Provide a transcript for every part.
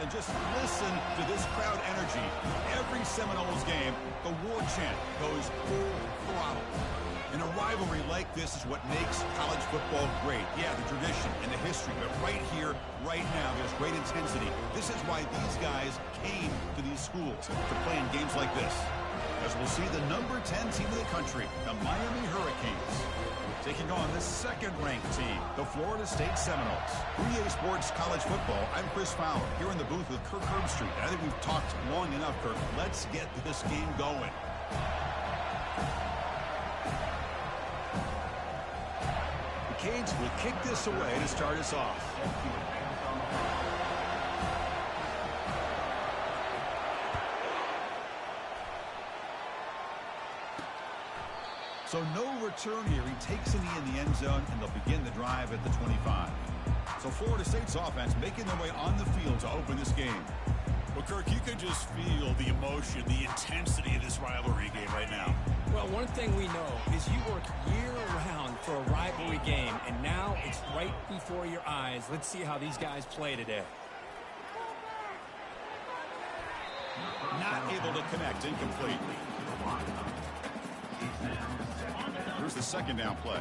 and just listen to this crowd energy. Every Seminoles game, the war chant goes full throttle. And a rivalry like this is what makes college football great. Yeah, the tradition and the history, but right here, right now, there's great intensity. This is why these guys came to these schools to play in games like this. As we'll see the number 10 team in the country, the Miami Hurricanes, taking on the second-ranked team, the Florida State Seminoles. For EA Sports College Football, I'm Chris Fowler, here in the booth with Kirk Herbstreit. I think we've talked long enough, Kirk. Let's get this game going. The Canes will kick this away to start us off. So no return here. He takes a knee in the end zone, and they'll begin the drive at the 25. So Florida State's offense making their way on the field to open this game. Well, Kirk, you can just feel the emotion, the intensity of this rivalry game right now. Well, one thing we know is you work year-round for a rivalry game, and now it's right before your eyes. Let's see how these guys play today. Not able to connect, incomplete. Here's the second down play.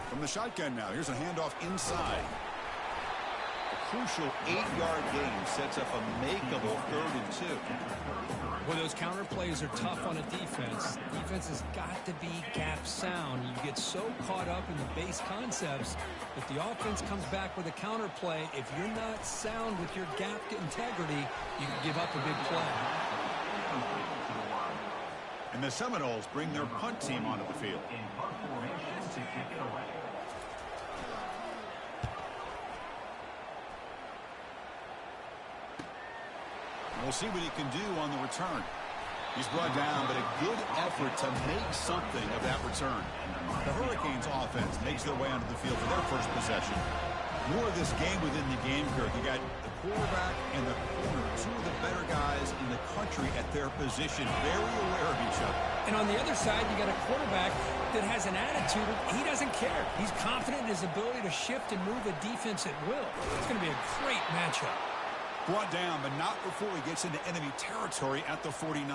From the shotgun now, here's a handoff inside. A crucial 8-yard gain sets up a makeable 3rd and 2. Well, those counter plays are tough on a defense. Defense has got to be gap sound. You get so caught up in the base concepts. If the offense comes back with a counter play, if you're not sound with your gap integrity, you can give up a big play. And the Seminoles bring their punt team onto the field. We'll see what he can do on the return. He's brought down, but a good effort to make something of that return. The Hurricanes offense makes their way onto the field for their first possession. More of this game within the game, Kirk. You got the quarterback and the corner, two of the better guys in the country at their position, very aware of each other. And on the other side, you got a quarterback that has an attitude of he doesn't care. He's confident in his ability to shift and move a defense at will. It's going to be a great matchup. Brought down, but not before he gets into enemy territory at the 49.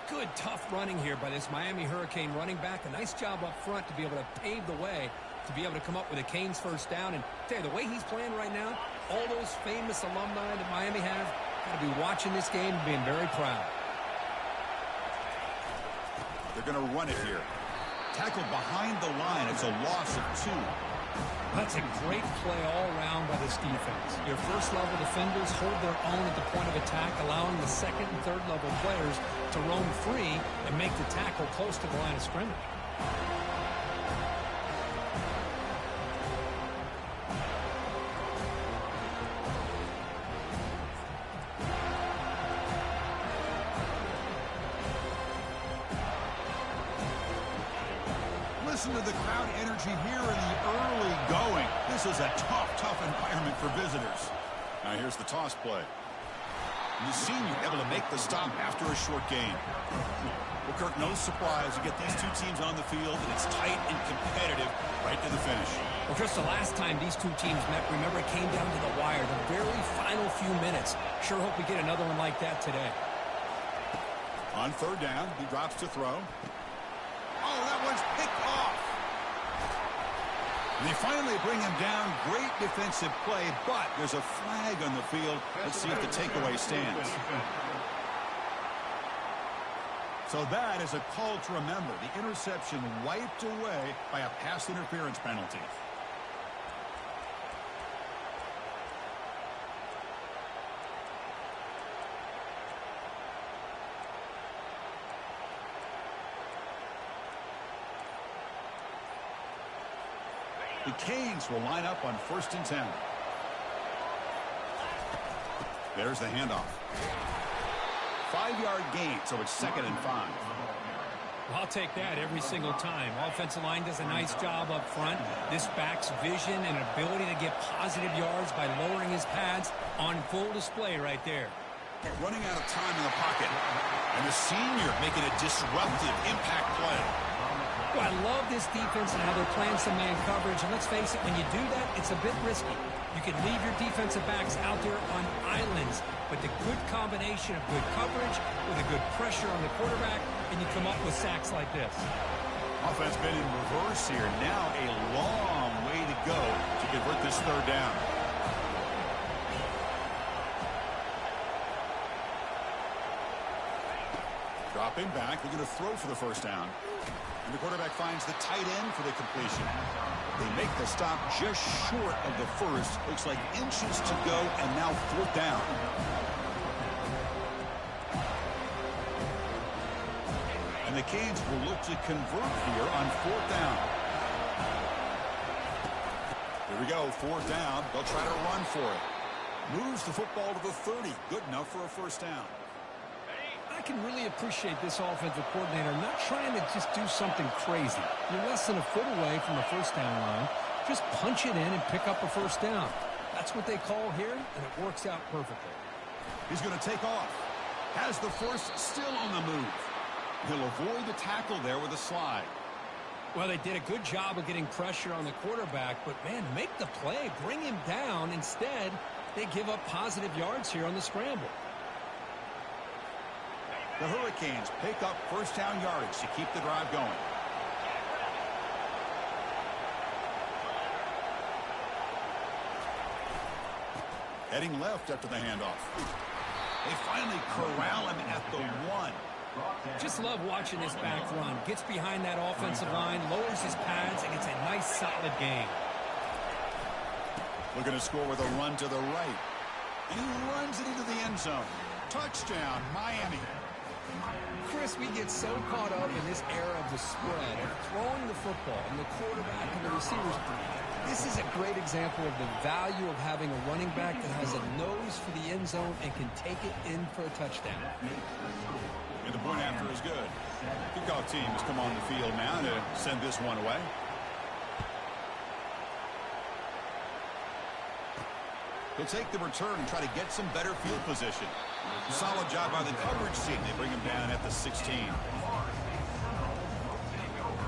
Good, tough running here by this Miami Hurricane running back. A nice job up front to be able to pave the way, to be able to come up with a Canes first down. And tell you, the way he's playing right now, all those famous alumni that Miami have, got to be watching this game and being very proud. They're going to run it here. Tackled behind the line. It's a loss of 2. That's a great play all around by this defense. Your first-level defenders hold their own at the point of attack, allowing the second and third-level players to roam free and make the tackle close to the line of scrimmage. Listen to the crowd energy here in the early going. This is a tough environment for visitors. Now here's the toss play. And the senior able to make the stop after a short gain. Well, Kirk, no surprise. You get these two teams on the field, and it's tight and competitive right to the finish. Well, Chris, the last time these two teams met, remember, it came down to the wire, the very final few minutes. Sure hope we get another one like that today. On 3rd down, he drops to throw. Oh, that one's picked off. And they finally bring him down. Great defensive play, but there's a flag on the field. Let's see if the takeaway stands. So that is a call to remember. The interception wiped away by a pass interference penalty. The Canes will line up on 1st and 10. There's the handoff. 5-yard gain, so it's 2nd and 5. I'll take that every single time. Offensive line does a nice job up front. This back's vision and ability to get positive yards by lowering his pads on full display right there. Running out of time in the pocket. And the senior making a disruptive impact play. Well, I love this defense and how they're playing some man coverage. And let's face it, when you do that, it's a bit risky. You can leave your defensive backs out there on islands, but the good combination of good coverage with a good pressure on the quarterback, and you come up with sacks like this. Offense been in reverse here. Now a long way to go to convert this third down. Dropping back, they're going to throw for the first down. And the quarterback finds the tight end for the completion. They make the stop just short of the first. Looks like inches to go, and now fourth down. And the Canes will look to convert here on fourth down. Here we go, fourth down. They'll try to run for it. Moves the football to the 30. Good enough for a first down. I can really appreciate this offensive coordinator not trying to just do something crazy. You're less than a foot away from the first down line. Just punch it in and pick up a first down. That's what they call here, and it works out perfectly. He's going to take off. Has the first still on the move. He'll avoid the tackle there with a slide. Well, they did a good job of getting pressure on the quarterback, but, man, make the play. Bring him down. Instead, they give up positive yards here on the scramble. The Hurricanes pick up first down yardage to keep the drive going. Heading left after the handoff. They finally corral him at the 1. Just love watching this back run. Gets behind that offensive line, lowers his pads, and gets a nice solid gain. Looking to score with a run to the right. And he runs it into the end zone. Touchdown, Miami. Chris, we get so caught up in this era of the spread, of throwing the football, and the quarterback and the receivers. This is a great example of the value of having a running back that has a nose for the end zone and can take it in for a touchdown. And the point after is good. Kickoff team has come on the field now to send this one away. He'll take the return and try to get some better field position. Solid job by the coverage team. They bring him down at the 16.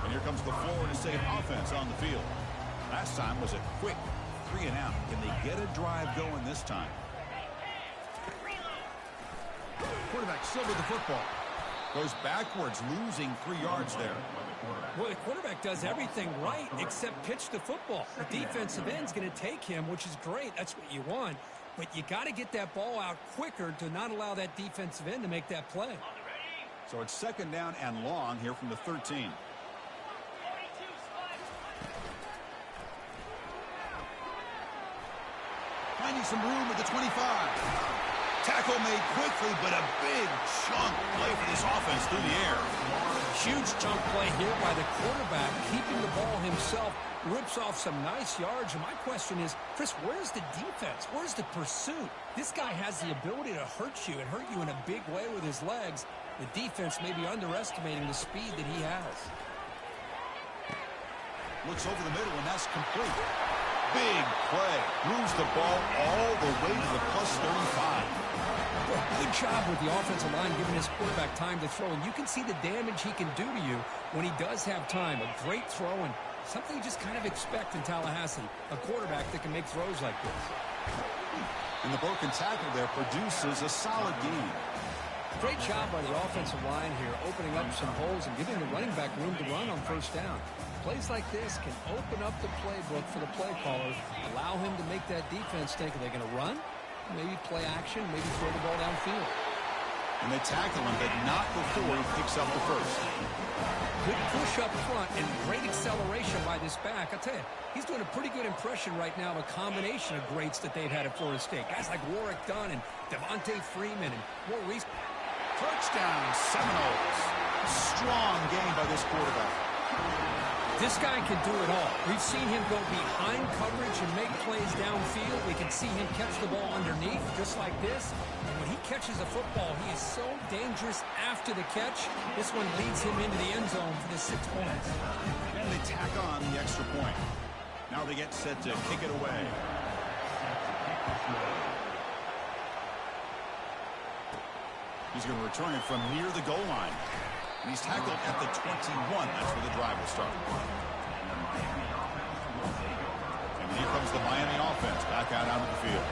And here comes the Florida State offense on the field. Last time was a quick 3 and out. Can they get a drive going this time? Quarterback still with the football. Goes backwards, losing 3 yards there. Well, the quarterback does everything right except pitch the football. The defensive end's going to take him, which is great. That's what you want. But you got to get that ball out quicker to not allow that defensive end to make that play. So it's second down and long here from the 13. Finding some room at the 25. Tackle made quickly, but a big chunk play for this offense through the air. Huge chunk play here by the quarterback, keeping the ball himself, rips off some nice yards. And my question is, Chris, where's the defense? Where's the pursuit? This guy has the ability to hurt you and hurt you in a big way with his legs. The defense may be underestimating the speed that he has. Looks over the middle, and that's complete. Big play. Moves the ball all the way to the plus 35. Good job with the offensive line giving his quarterback time to throw. And you can see the damage he can do to you when he does have time. A great throw and something you just kind of expect in Tallahassee. A quarterback that can make throws like this. And the broken tackle there produces a solid gain. Great job by the offensive line here, opening up some holes and giving the running back room to run on first down. Plays like this can open up the playbook for the play caller, allow him to make that defense think, are they going to run? Maybe play action, maybe throw the ball downfield. And they tackle him, but not before he picks up the first. Good push up front and great acceleration by this back. I'll tell you, he's doing a pretty good impression right now of a combination of greats that they've had at Florida State. Guys like Warwick Dunn and Devontae Freeman and more recent. Touchdown, Seminoles. Strong game by this quarterback. This guy can do it all. We've seen him go behind coverage and make plays downfield. We can see him catch the ball underneath, just like this. And when he catches a football, he is so dangerous after the catch. This one leads him into the end zone for the 6 points. And they tack on the extra point. Now they get set to kick it away. He's going to return it from near the goal line. He's tackled at the 21. That's where the drive will start. And here comes the Miami offense back out onto the field.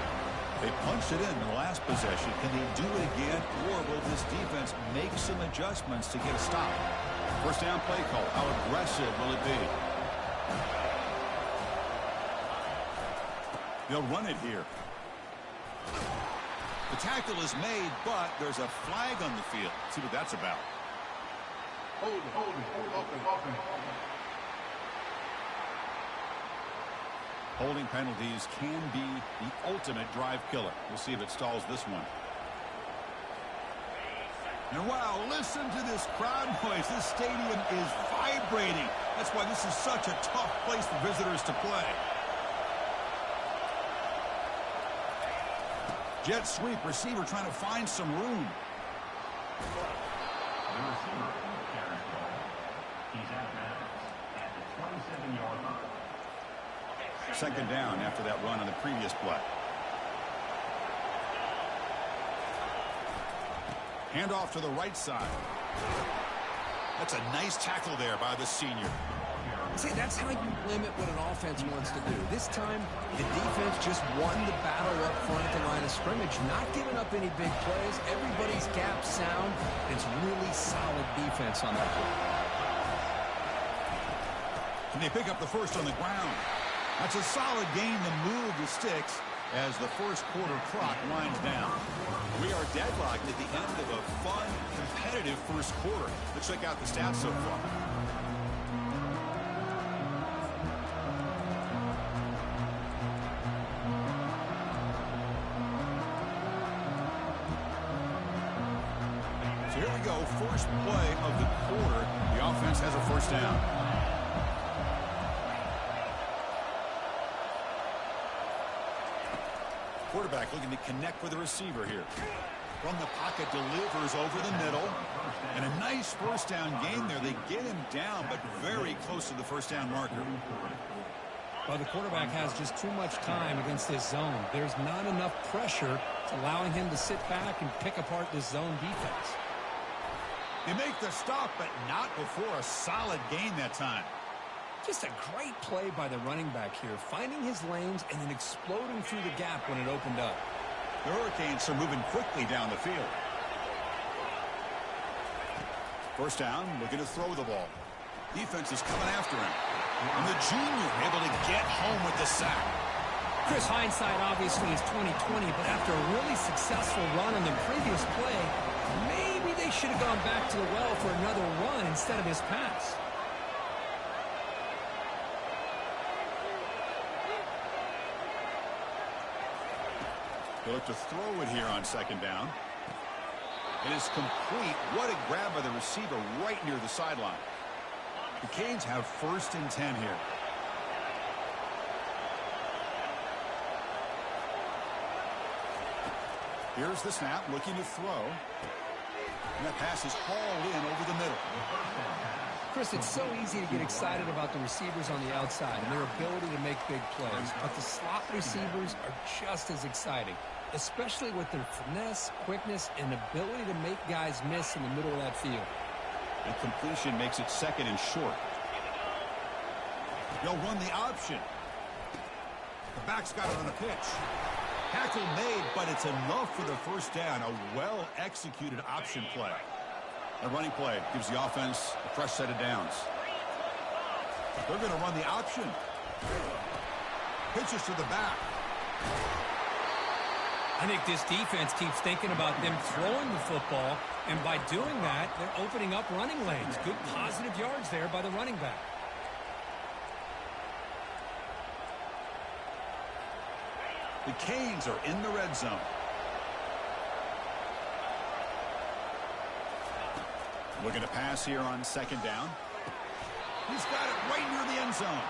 They punched it in the last possession. Can they do it again, or will this defense make some adjustments to get a stop? First down play call. How aggressive will it be? They'll run it here. The tackle is made, but there's a flag on the field. Let's see what that's about. Hold it. Holding penalties can be the ultimate drive killer. We'll see if it stalls this one. And wow, listen to this crowd noise. This stadium is vibrating. That's why this is such a tough place for visitors to play. Jet sweep, receiver trying to find some room. The receiver, he's out of bounds at the 27-yard line. Second down after that run on the previous play. Handoff to the right side. That's a nice tackle there by the senior. See, that's how you limit what an offense wants to do. This time, the defense just won the battle up front at the line of scrimmage, not giving up any big plays. Everybody's gap sound. It's really solid defense on that play. Can they pick up the first on the ground? That's a solid gain to move the sticks as the first quarter clock winds down. We are deadlocked at the end of a fun, competitive first quarter. Let's check out the stats so far. So here we go, first play of the quarter. The offense has a first down. Quarterback looking to connect with the receiver here. From the pocket, delivers over the middle. And a nice first down gain there. They get him down, but very close to the first down marker. Well, the quarterback has just too much time against this zone. There's not enough pressure allowing him to sit back and pick apart this zone defense. They make the stop, but not before a solid gain that time. Just a great play by the running back here, finding his lanes and then exploding through the gap when it opened up. The Hurricanes are moving quickly down the field. First down, looking to throw the ball. Defense is coming after him. And the junior able to get home with the sack. Chris, hindsight obviously is 20/20, but after a really successful run on the previous play, maybe they should have gone back to the well for another run instead of this pass. They look to throw it here on second down. It is complete. What a grab by the receiver right near the sideline. The Canes have first and 10 here. Here's the snap, looking to throw. And that pass is hauled in over the middle. Chris, it's so easy to get excited about the receivers on the outside and their ability to make big plays, but the slot receivers are just as exciting, especially with their finesse, quickness, and ability to make guys miss in the middle of that field. The completion makes it second and short. They'll run the option. The back's got it on a pitch. Tackle made, but it's enough for the first down. A well-executed option play. A running play gives the offense a fresh set of downs. They're going to run the option. Pitches to the back. I think this defense keeps thinking about them throwing the football, and by doing that, they're opening up running lanes. Good positive yards there by the running back. The Canes are in the red zone. Looking to pass here on second down. He's got it right near the end zone.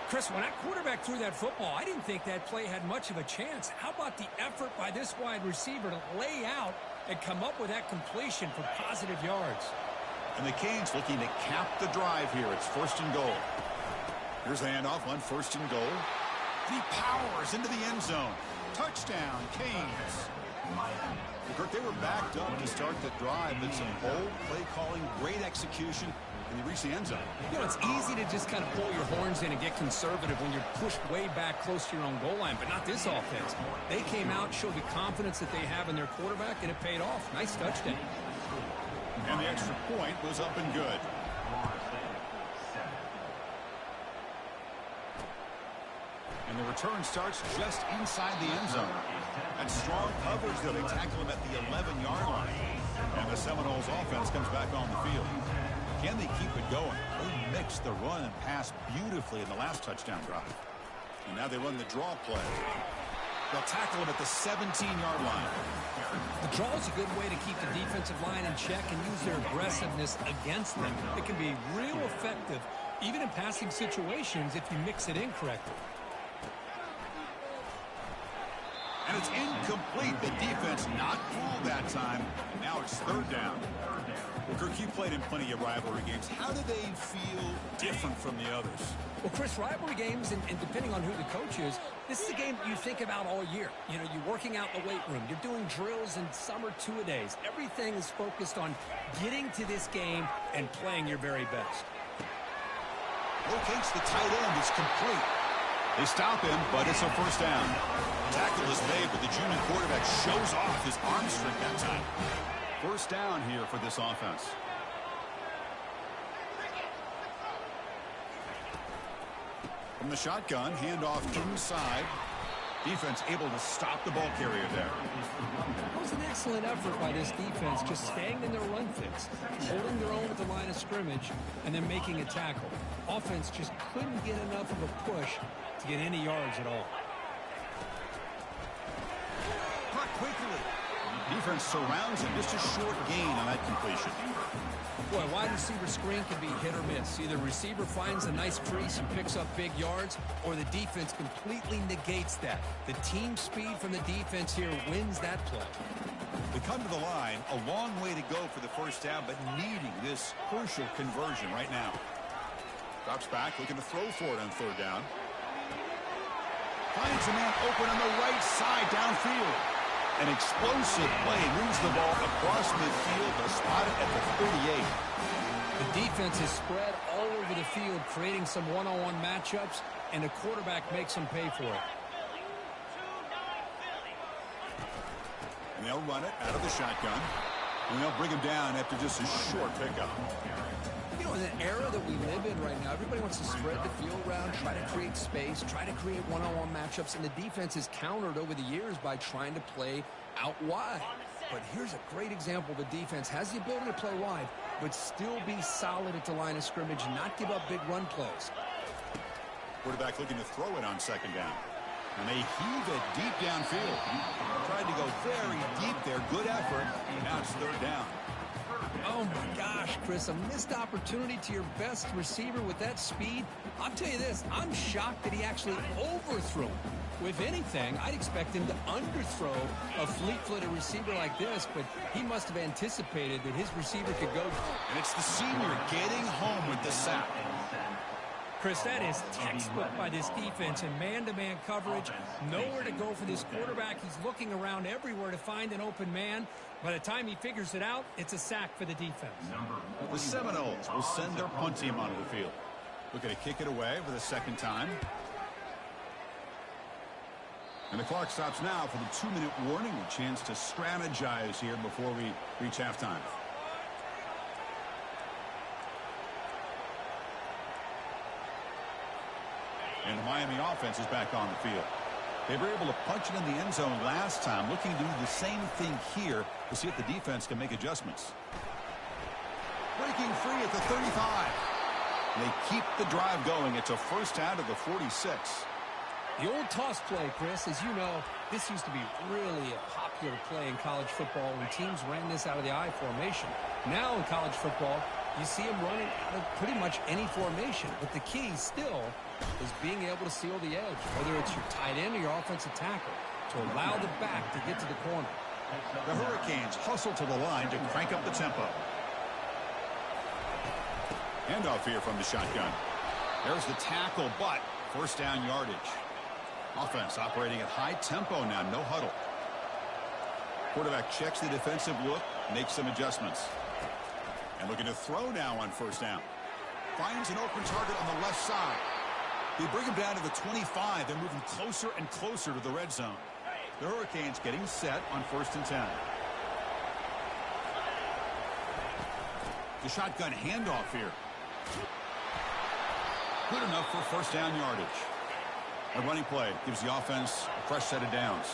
Chris, when that quarterback threw that football, I didn't think that play had much of a chance. How about the effort by this wide receiver to lay out and come up with that completion for positive yards? And the Canes looking to cap the drive here. It's first and goal. Here's the handoff on first and goal. He powers into the end zone. Touchdown, Canes. Kirk, they were backed up to start the drive, but some bold play calling, great execution, and they reached the end zone. You know, it's easy to just kind of pull your horns in and get conservative when you're pushed way back close to your own goal line, but not this offense. They came out, showed the confidence that they have in their quarterback, and it paid off. Nice touchdown. And the extra point was up and good. And the return starts just inside the end zone. And strong coverage, though. They tackle him at the 11-yard line. And the Seminoles offense comes back on the field. Can they keep it going? They mixed the run and pass beautifully in the last touchdown drive. And now they run the draw play. They'll tackle him at the 17-yard line. The draw is a good way to keep the defensive line in check and use their aggressiveness against them. It can be real effective, even in passing situations, if you mix it in correctly. And it's incomplete. The defense not called that time. And now it's third down. Kirk, you played in plenty of rivalry games. How do they feel different from the others? Well, Chris, rivalry games, and depending on who the coach is, this is a game you think about all year. You know, you're working out in the weight room. You're doing drills and summer two-a-days. Everything is focused on getting to this game and playing your very best. Locates the tight end. It's complete. They stop him, but it's a first down. Tackle is made, but the junior quarterback shows off his arm strength that time. First down here for this offense. From the shotgun, handoff inside. Defense able to stop the ball carrier there. It was an excellent effort by this defense, just staying in their run fix, holding their own at the line of scrimmage, and then making a tackle. Offense just couldn't get enough of a push to get any yards at all. Caught quickly. Defense surrounds him. Just a short gain on that completion. Boy, wide receiver screen can be hit or miss. Either receiver finds a nice crease and picks up big yards, or the defense completely negates that. The team speed from the defense here wins that play. They come to the line, a long way to go for the first down, but needing this crucial conversion right now. Drops back, looking to throw for it on third down. Finds a man open on the right side downfield. An explosive play, moves the ball across midfield, but spotted at the 38. The defense is spread all over the field, creating some one-on-one matchups, and the quarterback makes them pay for it. And they'll run it out of the shotgun. And they'll bring him down after just a short pickup. You know, in the era that we live in right now, everybody wants to spread the field around, try to create space, try to create one-on-one matchups, and the defense is countered over the years by trying to play out wide. But here's a great example. The defense has the ability to play wide, but still be solid at the line of scrimmage, not give up big run plays. Quarterback looking to throw it on second down. And they heave it deep downfield. Tried to go very deep there. Good effort. Now it's third down. Oh, my gosh, Chris, a missed opportunity to your best receiver with that speed. I'll tell you this, I'm shocked that he actually overthrew him. With anything, I'd expect him to underthrow a fleet-footed receiver like this, but he must have anticipated that his receiver could go. And it's the senior getting home with the sack. Chris, that is textbook by this defense in man-to-man coverage. Nowhere to go for this quarterback. He's looking around everywhere to find an open man. By the time he figures it out, it's a sack for the defense. The Seminoles will send their punt team onto the field. Looking to kick it away for the second time. And the clock stops now for the 2-minute warning. A chance to strategize here before we reach halftime. And the Miami offense is back on the field. They were able to punch it in the end zone last time, looking to do the same thing here to see if the defense can make adjustments. Breaking free at the 35. They keep the drive going. It's a first down to the 46. The old toss play, Chris, as you know, this used to be really a popular play in college football when teams ran this out of the I formation. Now in college football, you see them running out of pretty much any formation. But the key still is being able to seal the edge, whether it's your tight end or your offensive tackle, to allow the back to get to the corner. The Hurricanes hustle to the line to crank up the tempo. Handoff here from the shotgun. There's the tackle, but first down yardage. Offense operating at high tempo now, no huddle. Quarterback checks the defensive look, makes some adjustments. And looking to throw now on first down. Finds an open target on the left side. They bring him down to the 25. They're moving closer and closer to the red zone. The Hurricanes getting set on 1st and 10. The shotgun handoff here. Good enough for first down yardage. A running play gives the offense a fresh set of downs.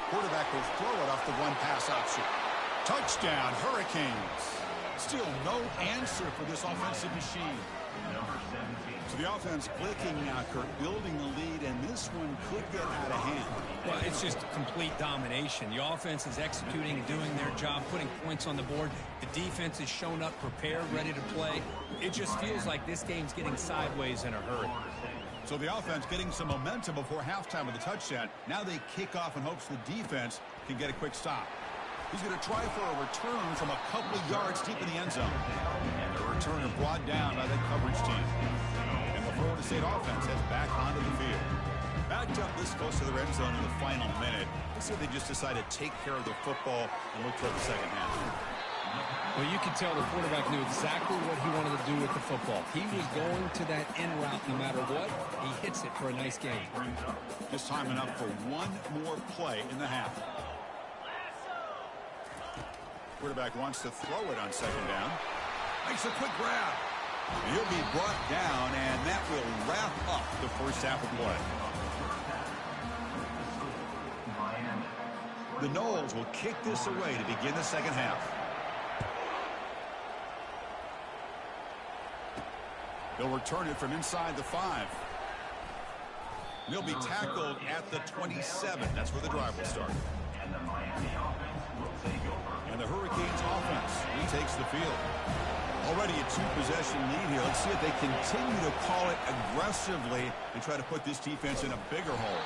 Quarterback will throw it off the one-pass option. Touchdown, Hurricanes. Still no answer for this offensive machine. Number 17. So the offense clicking now, Kurt, building the lead, and this one could get out of hand. Well, it's just complete domination. The offense is executing and doing their job, putting points on the board. The defense has shown up, prepared, ready to play. It just feels like this game's getting sideways in a hurry. So the offense getting some momentum before halftime with a touchdown. Now they kick off in hopes the defense can get a quick stop. He's going to try for a return from a couple of yards deep in the end zone. And the returner brought down by the coverage team. And the Florida State offense heads back onto the field. Backed up this close to the red zone in the final minute. They said they just decided to take care of the football and look toward the second half. Well, you can tell the quarterback knew exactly what he wanted to do with the football. He was going to that in route no matter what. He hits it for a nice game. Just time enough for one more play in the half. Quarterback wants to throw it on second down. Makes a quick grab. He'll be brought down, and that will wrap up the first half of play. The Noles will kick this away to begin the second half. They'll return it from inside the 5. They'll be tackled at the 27. That's where the drive will start. And the Miami offense will take over. And the Hurricanes offense retakes the field. Already a 2-possession lead here. Let's see if they continue to call it aggressively and try to put this defense in a bigger hole.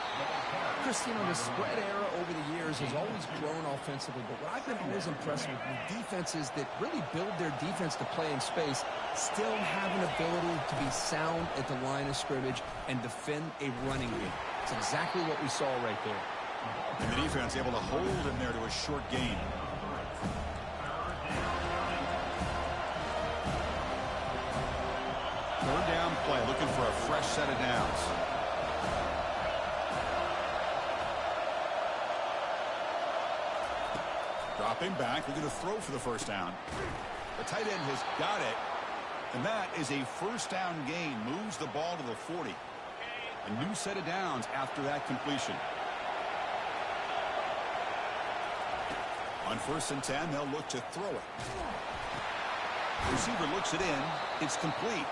Chris, you know, the spread era over the years has always grown offensively, but what I've been always impressed with defenses that really build their defense to play in space still have an ability to be sound at the line of scrimmage and defend a running game. It's exactly what we saw right there. And the defense able to hold him there to a short gain. Third down play, looking for a fresh set of downs. Dropping back, looking to throw for the first down. The tight end has got it, and that is a first down gain. Moves the ball to the 40. A new set of downs after that completion. On 1st and 10, they'll look to throw it. The receiver looks it in. It's complete.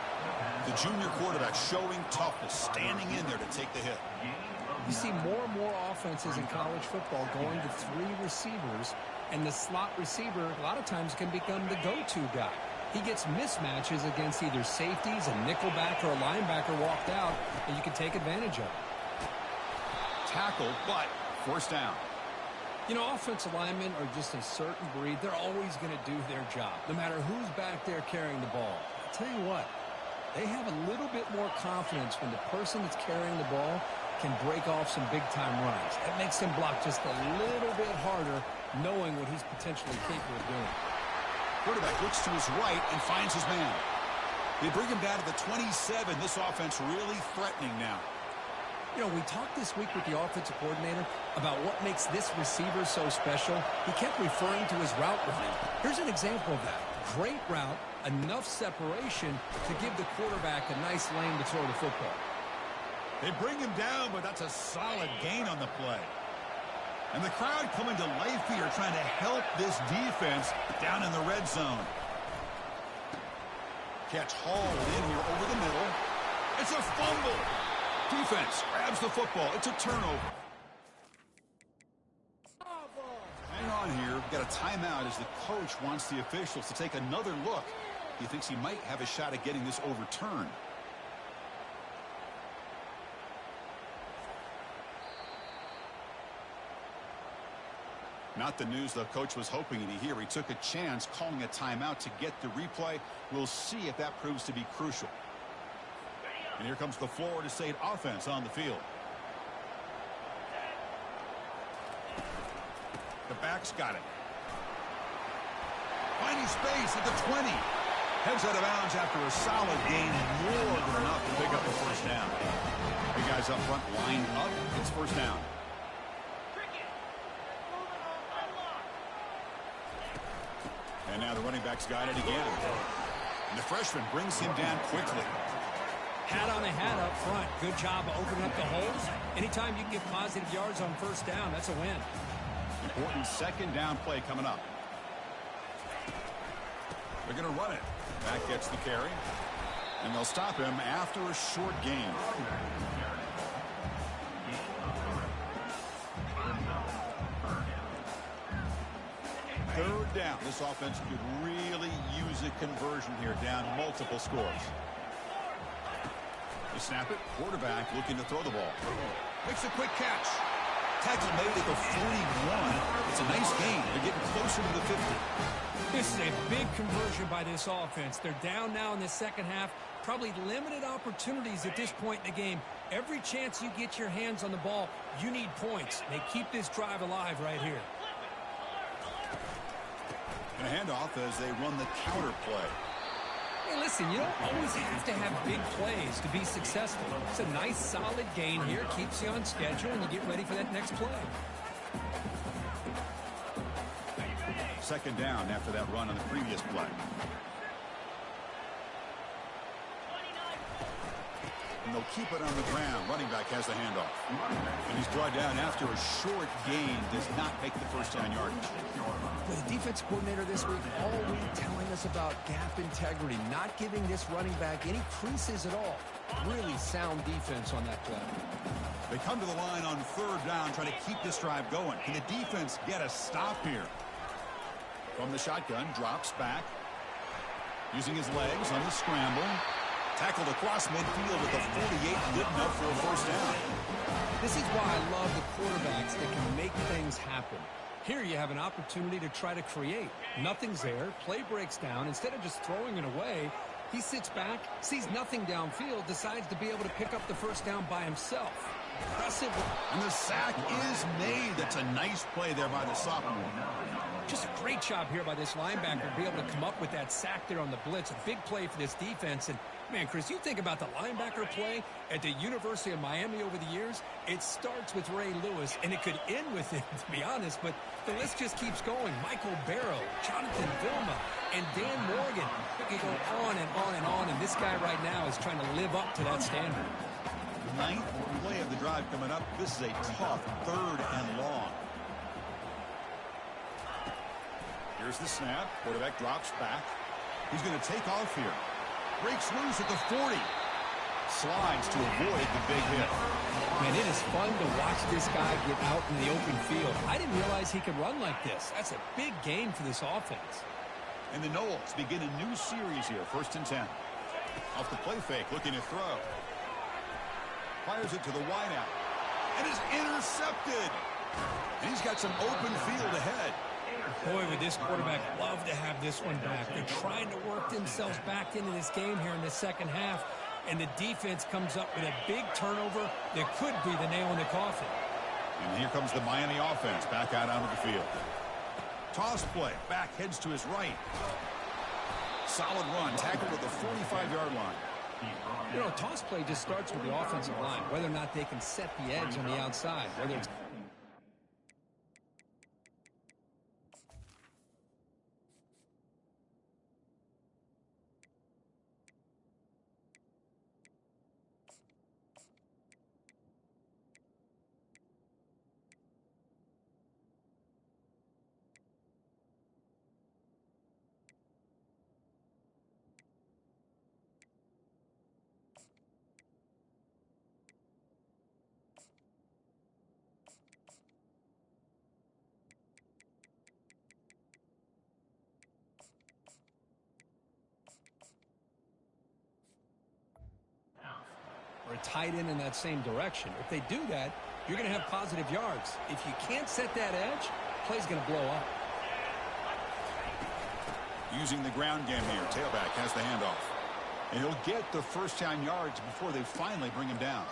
The junior quarterback showing toughness, standing in there to take the hit. You see more and more offenses in college football going to 3 receivers, and the slot receiver a lot of times can become the go-to guy. He gets mismatches against either safeties, a nickelback, or a linebacker walked out, and you can take advantage of it. Tackled, but first down. You know, offensive linemen are just a certain breed. They're always going to do their job, no matter who's back there carrying the ball. I'll tell you what, they have a little bit more confidence when the person that's carrying the ball can break off some big-time runs. It makes him block just a little bit harder, knowing what he's potentially capable of doing. Quarterback looks to his right and finds his man. They bring him down to the 27. This offense really threatening now. You know, we talked this week with the offensive coordinator about what makes this receiver so special. He kept referring to his route running. Here's an example of that. Great route, enough separation to give the quarterback a nice lane to throw the football. They bring him down, but that's a solid gain on the play. And the crowd coming to life here, trying to help this defense down in the red zone. Catch hauled in here over the middle. It's a fumble. Defense grabs the football. It's a turnover. On here, we've got a timeout as the coach wants the officials to take another look. He thinks he might have a shot at getting this overturned. Not the news the coach was hoping to hear. He took a chance calling a timeout to get the replay. We'll see if that proves to be crucial. And here comes the Florida State offense on the field. The back's got it. Finding space at the 20. Heads out of bounds after a solid gain, more than enough to pick up the first down. The guys up front lined up. It's first down. And now the running back's got it again. And the freshman brings him down quickly. Hat on a hat up front. Good job of opening up the holes. Anytime you can get positive yards on first down, that's a win. Important second down play coming up. They're going to run it. Back gets the carry. And they'll stop him after a short gain. Third down. This offense could really use a conversion here, down multiple scores. They snap it. Quarterback looking to throw the ball. Makes a quick catch. Tackle made at the 41. It's a nice gain. They're getting closer to the 50. This is a big conversion by this offense. They're down now in the second half. Probably limited opportunities at this point in the game. Every chance you get your hands on the ball, you need points. They keep this drive alive right here. And a handoff as they run the counter play. Hey, listen, you don't always have to have big plays to be successful. It's a nice, solid gain here. Keeps you on schedule, and you get ready for that next play. Second down after that run on the previous play. And they'll keep it on the ground. Running back has the handoff. And he's brought down after a short gain. Does not make the first down yardage. Well, the defense coordinator this week all week telling us about gap integrity, not giving this running back any creases at all. Really sound defense on that play. They come to the line on third down, trying to keep this drive going. Can the defense get a stop here? From the shotgun, drops back. Using his legs on the scramble. Tackled across midfield at the 48, good enough for a first down. This is why I love the quarterbacks that can make things happen. Here you have an opportunity to try to create. Nothing's there. Play breaks down. Instead of just throwing it away, he sits back, sees nothing downfield, decides to be able to pick up the first down by himself. Impressive. And the sack is made. That's a nice play there by the sophomore. Just a great job here by this linebacker to be able to come up with that sack there on the blitz. A big play for this defense. And, man, Chris, you think about the linebacker play at the University of Miami over the years, it starts with Ray Lewis, and it could end with him, to be honest, but the list just keeps going. Michael Barrow, Jonathan Vilma, and Dan Morgan. We can go on and on and on, and this guy right now is trying to live up to that standard. Ninth play of the drive coming up. This is a tough third and long. Here's the snap. Quarterback drops back. He's going to take off here. Breaks loose at the 40. Slides to avoid the big hit. Man, it is fun to watch this guy get out in the open field. I didn't realize he could run like this. That's a big gain for this offense. And the Noles begin a new series here. First and 10. Off the play fake, looking to throw. Fires it to the wideout. And is intercepted. And he's got some open field ahead. Boy, would this quarterback love to have this one back. They're trying to work themselves back into this game here in the second half. And the defense comes up with a big turnover that could be the nail in the coffin. And here comes the Miami offense back out onto the field. Toss play. Back heads to his right. Solid run. Tackled at the 45-yard line. You know, toss play just starts with the offensive line, whether or not they can set the edge on the outside, whether it's tight end in that same direction. If they do that, you're going to have positive yards. If you can't set that edge, play's going to blow up. Using the ground game here. Tailback has the handoff. And he'll get the first down yards before they finally bring him down.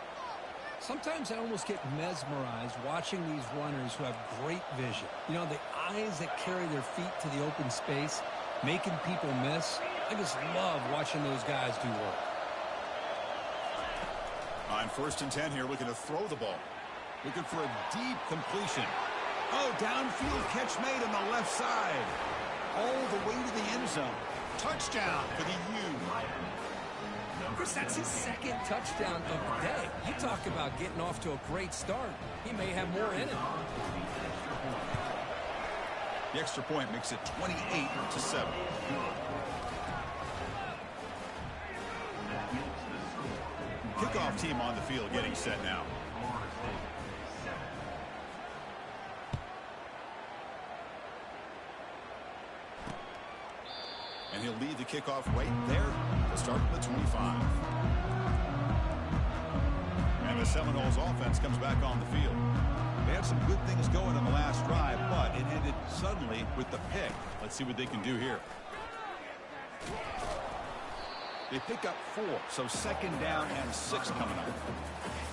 Sometimes I almost get mesmerized watching these runners who have great vision. You know, the eyes that carry their feet to the open space, making people miss. I just love watching those guys do work. On 1st and 10 here, looking to throw the ball. Looking for a deep completion. Oh, downfield catch made on the left side. All the way to the end zone. Touchdown for the U. Chris, that's his second touchdown of the day. You talk about getting off to a great start. He may have more in it. The extra point makes it 28-7. Kickoff team on the field getting set now. And he'll lead the kickoff right there to start at the 25. And the Seminoles offense comes back on the field. They had some good things going on the last drive, but it ended suddenly with the pick. Let's see what they can do here. They pick up 4, so 2nd down and 6 coming up.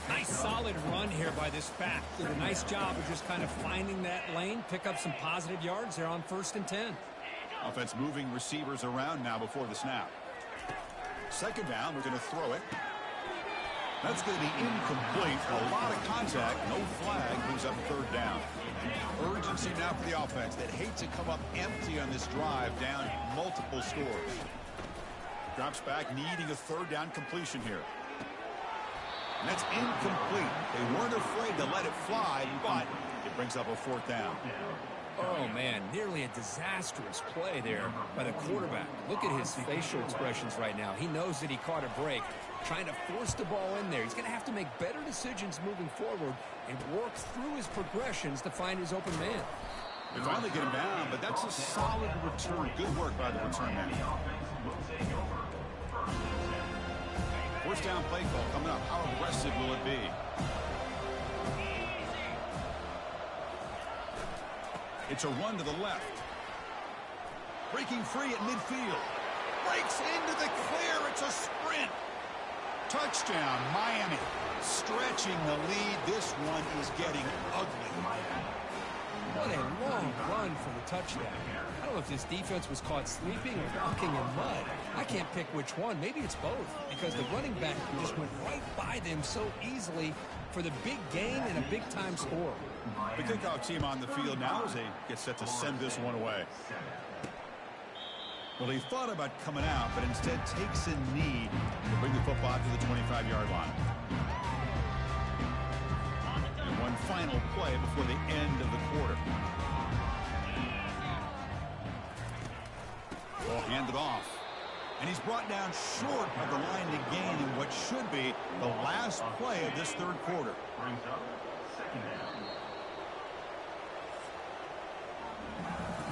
Nice solid run here by this back. Did a nice job of just kind of finding that lane, pick up some positive yards there on 1st and 10. Offense moving receivers around now before the snap. 2nd down, we're going to throw it. That's going to be incomplete. A lot of contact, no flag, moves up 3rd down. Urgency now for the offense that hates to come up empty on this drive, down multiple scores. Drops back, needing a 3rd down completion here. And that's incomplete. They weren't afraid to let it fly, but it brings up a 4th down. Oh, man, nearly a disastrous play there by the quarterback. Look at his facial expressions right now. He knows that he caught a break, trying to force the ball in there. He's going to have to make better decisions moving forward and work through his progressions to find his open man. They finally get him down, but that's a solid return. Good work by the return man. 1st down play call coming up. How aggressive will it be? It's a run to the left. Breaking free at midfield. Breaks into the clear. It's a sprint. Touchdown, Miami. Stretching the lead. This one is getting ugly. What a long run for the touchdown. I don't know if this defense was caught sleeping or walking in mud. I can't pick which one. Maybe it's both, because the running back just went right by them so easily for the big gain and a big-time score. The kickoff team on the field now as they get set to send this one away. Well, he thought about coming out, but instead takes a knee to bring the football to the 25-yard line. And one final play before the end of the quarter. Ball handed off. And he's brought down short of the line to gain in what should be the last play of this 3rd quarter. Brings up 2nd down.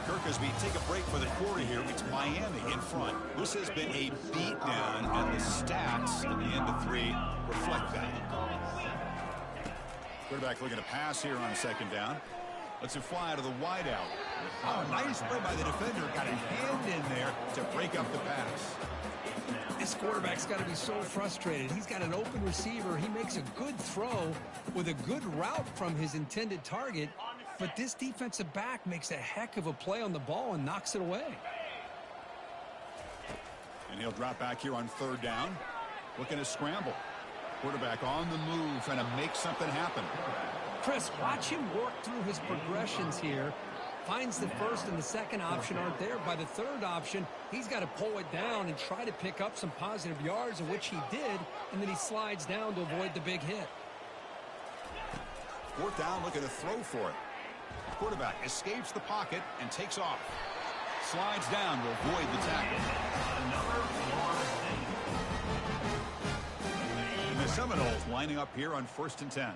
Kirk, as we take a break for the quarter here, it's Miami in front. This has been a beatdown, and the stats at the end of 3 reflect that. Quarterback looking to pass here on 2nd down. Lets it fly out of the wideout. Oh, nice play by the defender. Got a hand in there to break up the pass. This quarterback's got to be so frustrated. He's got an open receiver. He makes a good throw with a good route from his intended target, but this defensive back makes a heck of a play on the ball and knocks it away. And he'll drop back here on 3rd down. Looking to scramble. Quarterback on the move, trying to make something happen. Chris, watch him work through his progressions here. Finds the 1st and the 2nd option aren't there. By the 3rd option, he's got to pull it down and try to pick up some positive yards, of which he did, and then he slides down to avoid the big hit. 4th down, looking to throw for it. Quarterback escapes the pocket and takes off. Slides down to avoid the tackle. And the Seminoles lining up here on 1st and 10.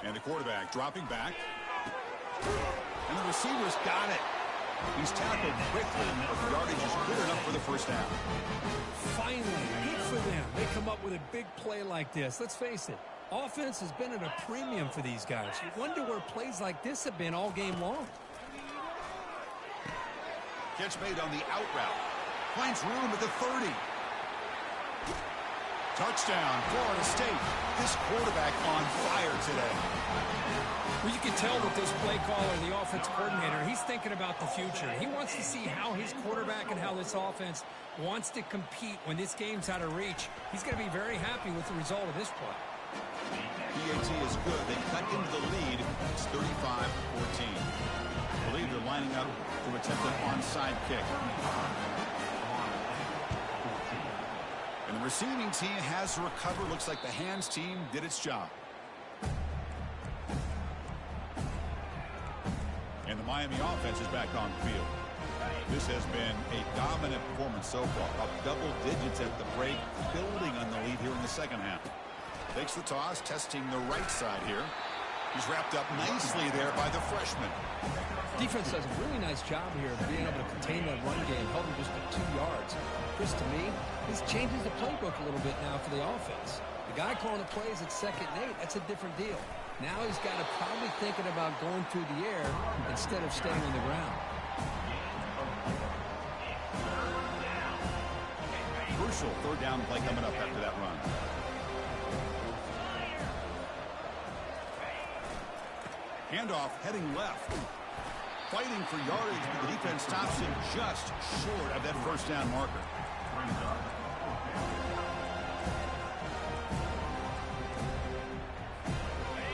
And the quarterback dropping back. And the receiver's got it. He's tackled quickly, but the yardage is good enough for the first down. Finally, good for them. They come up with a big play like this. Let's face it, offense has been at a premium for these guys. You wonder where plays like this have been all game long. Catch made on the out route. Finds room at the 30. Touchdown, Florida State. This quarterback on fire today. Well, you can tell with this play caller, the offense coordinator, he's thinking about the future. He wants to see how his quarterback and how this offense wants to compete when this game's out of reach. He's going to be very happy with the result of this play. PAT is good. They cut into the lead. It's 35-14. I believe they're lining up to attempt an onside kick. And the receiving team has to recover. Looks like the hands team did its job. And the Miami offense is back on the field. This has been a dominant performance so far. Up double digits at the break, building on the lead here in the second half. Takes the toss, testing the right side here. He's wrapped up nicely there by the freshman. Defense does a really nice job here of being able to contain that run game, held him just at 2 yards. Chris, to me, this changes the playbook a little bit now for the offense. The guy calling the plays at 2nd and 8, that's a different deal. Now he's got to probably thinking about going through the air instead of staying on the ground. Crucial 3rd down play coming up after that run. Handoff heading left. Fighting for yardage, but the defense stops him just short of that 1st down marker.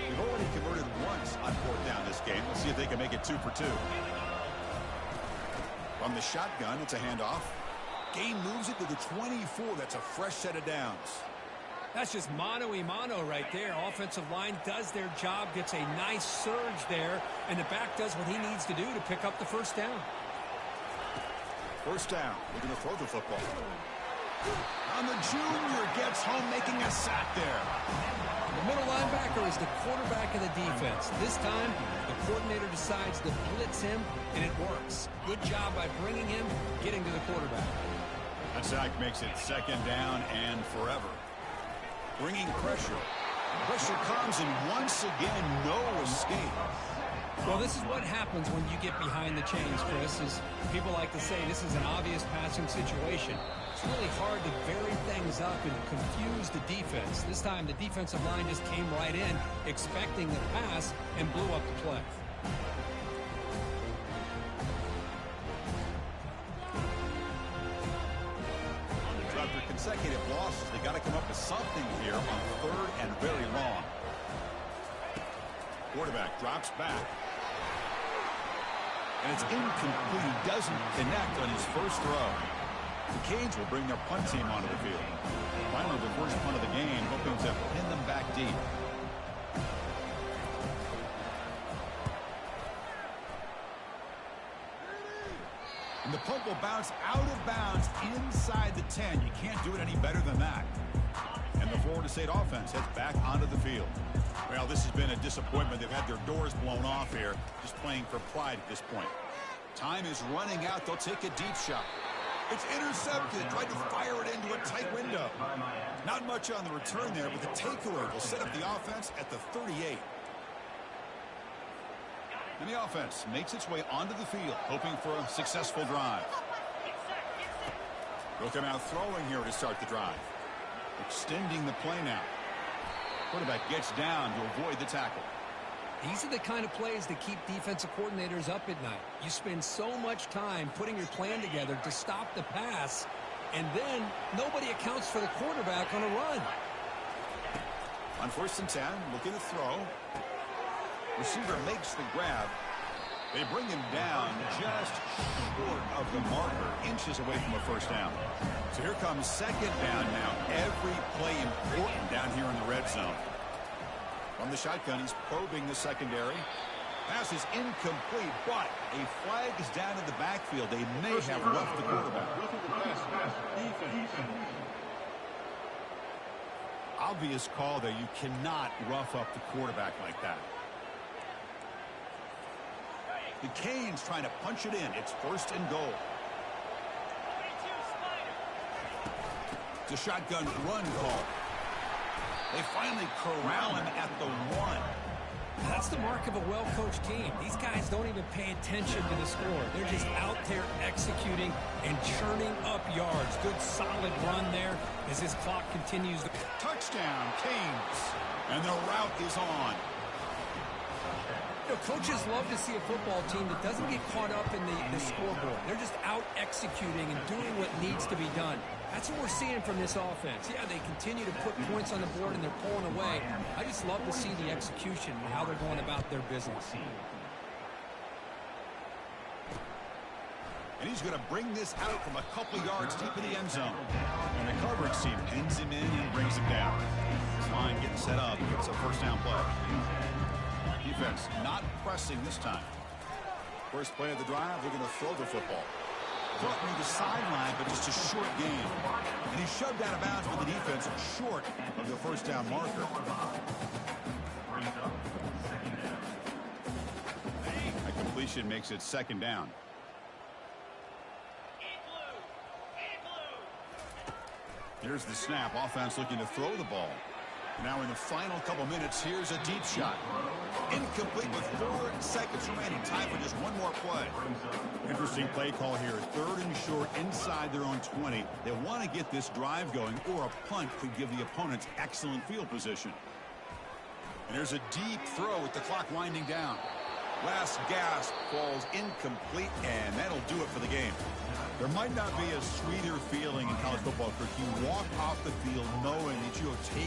They've already converted once on 4th down this game. Let's see if they can make it 2 for 2. From the shotgun, it's a handoff. Gain moves it to the 24. That's a fresh set of downs. That's just mano-a-mano right there. Offensive line does their job, gets a nice surge there, and the back does what he needs to do to pick up the 1st down. 1st down. We're going to throw the football. And the junior gets home, making a sack there. The middle linebacker is the quarterback of the defense. This time, the coordinator decides to blitz him, and it works. Good job by bringing him, getting to the quarterback. That sack makes it 2nd down and forever. Bringing pressure. Pressure comes, and once again, no escape. Well, this is what happens when you get behind the chains, Chris. As people like to say, this is an obvious passing situation. It's really hard to vary things up and confuse the defense. This time, the defensive line just came right in, expecting the pass, and blew up the play. After consecutive losses, they got to come up with something here on 3rd and very long. Quarterback drops back. And it's incomplete. He doesn't connect on his first throw. The Canes will bring their punt team onto the field. Finally, the first punt of the game, hoping to pin them back deep. And the punt will bounce out of bounds inside the 10. You can't do it any better than that. And the Florida State offense heads back onto the field. Well, this has been a disappointment. They've had their doors blown off here, just playing for pride at this point. Time is running out. They'll take a deep shot. It's intercepted. Tried to fire it into a tight window. Not much on the return there, but the takeaway will set up the offense at the 38. And the offense makes its way onto the field, hoping for a successful drive. They'll come out throwing here to start the drive. Extending the play now. Quarterback gets down to avoid the tackle. These are the kind of plays that keep defensive coordinators up at night. You spend so much time putting your plan together to stop the pass, and then nobody accounts for the quarterback on a run. On 1st and 10, looking to throw. Receiver makes the grab. They bring him down just short of the marker, inches away from a 1st down. So here comes 2nd down now. Every play important down here in the red zone. From the shotgun, he's probing the secondary. Pass is incomplete, but a flag is down in the backfield. They may have roughed the quarterback. Obvious call there. You cannot rough up the quarterback like that. The Canes trying to punch it in. It's 1st and goal. It's a shotgun run call. They finally corral him at the 1. That's the mark of a well-coached team. These guys don't even pay attention to the score. They're just out there executing and churning up yards. Good solid run there as this clock continues. Touchdown, Canes. And the route is on. You know, coaches love to see a football team that doesn't get caught up in the scoreboard. They're just out executing and doing what needs to be done. That's what we're seeing from this offense. Yeah, they continue to put points on the board and they're pulling away. I just love to see the execution and how they're going about their business. And he's going to bring this out from a couple yards deep in the end zone. And the coverage team pins him in and brings him down. This line getting set up. It's a 1st down play. Defense not pressing this time. First play of the drive, they're going to throw the football. Caught near the sideline, but just a short gain. And he shoved out of bounds with the defense short of the 1st down marker. A completion makes it 2nd down. Here's the snap. Offense looking to throw the ball. Now in the final couple minutes, here's a deep shot. Incomplete with 4 seconds remaining. Time for just one more play. Interesting play call here. 3rd and short inside their own 20. They want to get this drive going, or a punt could give the opponents excellent field position. And there's a deep throw with the clock winding down. Last gasp falls incomplete, and that'll do it for the game. There might not be a sweeter feeling in college football, Kirk. You walk off the field knowing that you have taken